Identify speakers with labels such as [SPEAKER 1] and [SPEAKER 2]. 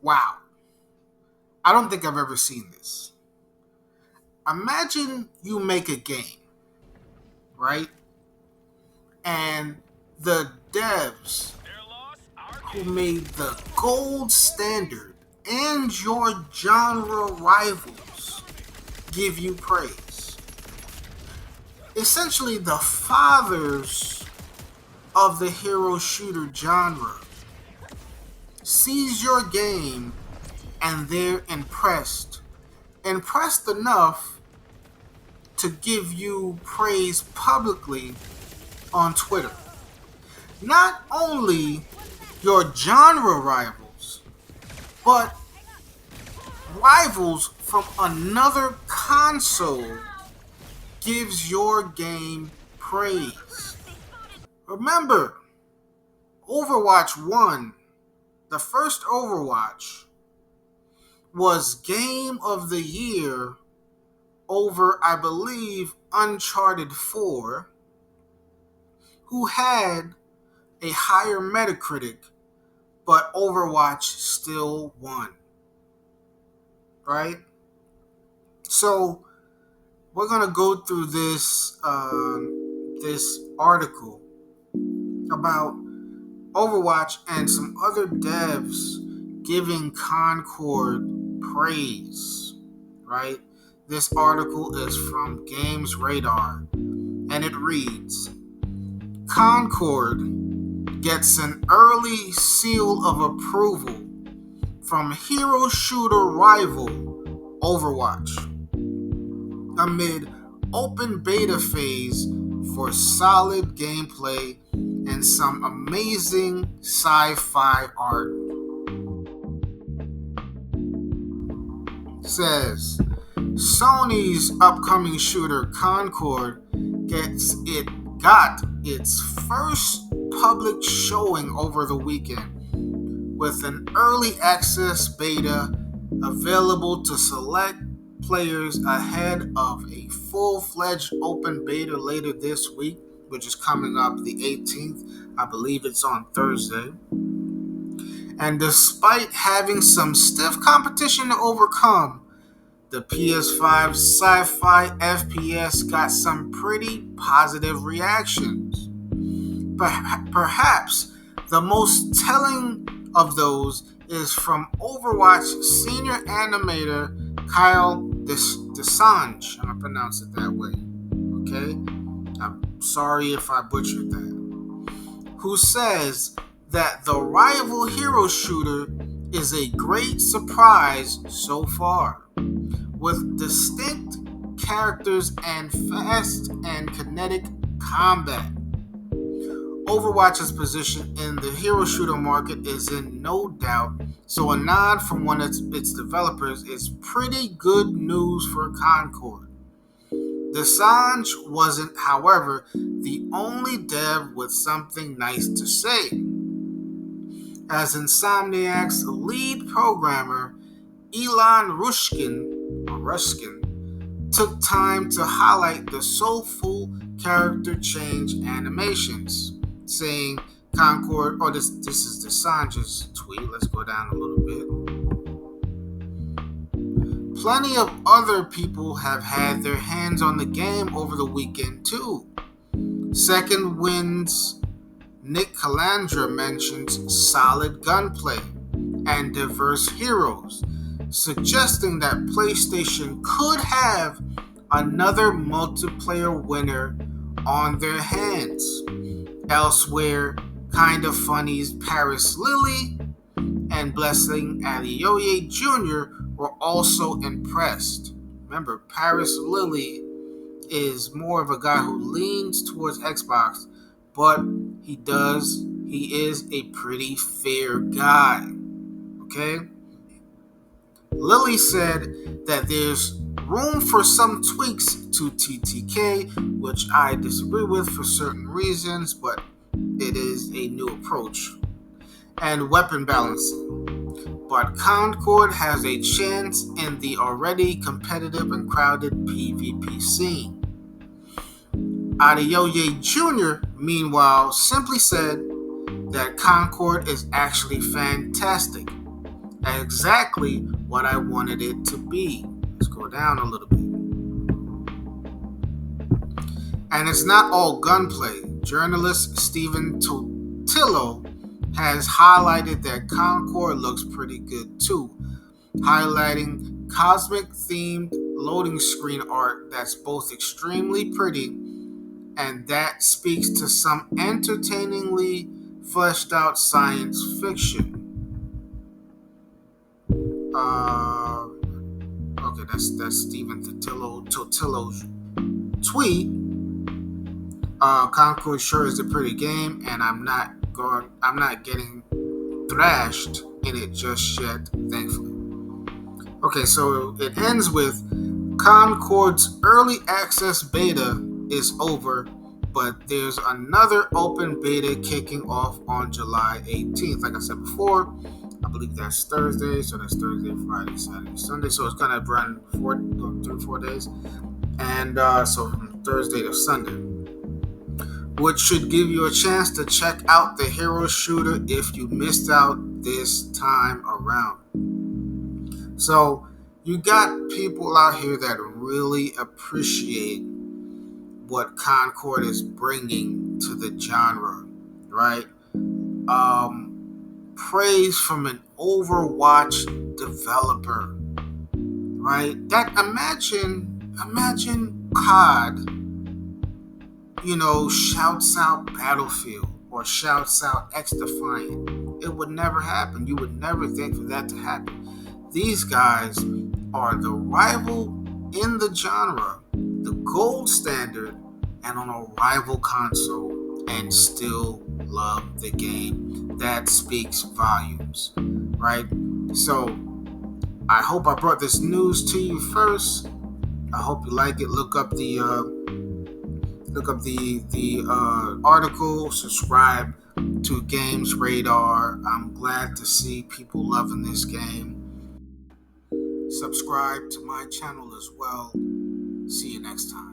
[SPEAKER 1] Wow. I don't think I've ever seen this. Imagine you make a game, right? And the devs who made the gold standard and your genre rivals give you praise. Essentially, the fathers of the hero shooter genre sees your game and they're impressed. Impressed enough to give you praise publicly on Twitter. Not only your genre rivals, but rivals from another console gives your game praise. Remember, Overwatch 1, the first Overwatch, was Game of the Year over, I believe, Uncharted 4, who had a higher Metacritic, but Overwatch still won. Right? So we're gonna go through this article about Overwatch and some other devs giving Concord praise. Right? This article is from Games Radar, and it reads: Concord gets an early seal of approval from hero shooter rival Overwatch amid open beta phase for solid gameplay and some amazing sci-fi art. Says Sony's upcoming shooter Concord got its first public showing over the weekend, with an early access beta available to select players ahead of a full-fledged open beta later this week, which is coming up the 18th. I believe it's on Thursday. And despite having some stiff competition to overcome, the PS5 sci-fi FPS got some pretty positive reactions. Perhaps the most telling of those is from Overwatch senior animator Kyle Desange. I'm gonna pronounce it that way. Okay? I'm sorry if I butchered that. Who says that the rival hero shooter is a great surprise so far, with distinct characters and fast and kinetic combat. Overwatch's position in the hero shooter market is in no doubt, so a nod from one of its developers is pretty good news for Concord. Desange wasn't, however, the only dev with something nice to say, as Insomniac's lead programmer Elon Ruskin took time to highlight the soulful character change animations, saying Concord, this is Desange's tweet, let's go down a little bit. Plenty of other people have had their hands on the game over the weekend too. Second Wind's Nick Calandra mentions solid gunplay and diverse heroes, suggesting that PlayStation could have another multiplayer winner on their hands. Elsewhere, Kinda Funny's Paris Lily and Blessing Adeoye Jr. were also impressed. Remember, Paris Lily is more of a guy who leans towards Xbox, but he is a pretty fair guy. Okay? Lily said that there's room for some tweaks to TTK, which I disagree with for certain reasons, but it is a new approach, and weapon balancing. But Concord has a chance in the already competitive and crowded PvP scene. Adeoye Jr., meanwhile, simply said that Concord is actually fantastic, exactly what I wanted it to be. Let's go down a little bit. And it's not all gunplay. Journalist Stephen Totillo has highlighted that Concord looks pretty good too, highlighting cosmic themed loading screen art that's both extremely pretty and that speaks to some entertainingly fleshed out science fiction. Uh, okay, that's Stephen Totillo's tweet. Concord sure is a pretty game, and I'm not getting thrashed in it just yet, thankfully. Okay, so it ends with Concord's early access beta is over, but there's another open beta kicking off on July 18th. Like I said before, I believe that's Thursday, so that's Thursday, Friday, Saturday, Sunday. So it's gonna run 4 days, and so from Thursday to Sunday, which should give you a chance to check out the hero shooter if you missed out this time around. So you got people out here that really appreciate what Concord is bringing to the genre, right? Praise from an Overwatch developer, right? That imagine COD, shouts out Battlefield or shouts out X Defiant. It would never happen. You would never think for that to happen. These guys are the rival in the genre, the gold standard, and on a rival console, and still love the game. That speaks volumes, right? So I hope I brought this news to you first. I hope you like it. Look up the article. Subscribe to Games Radar. I'm glad to see people loving this game. Subscribe to my channel as well. See you next time.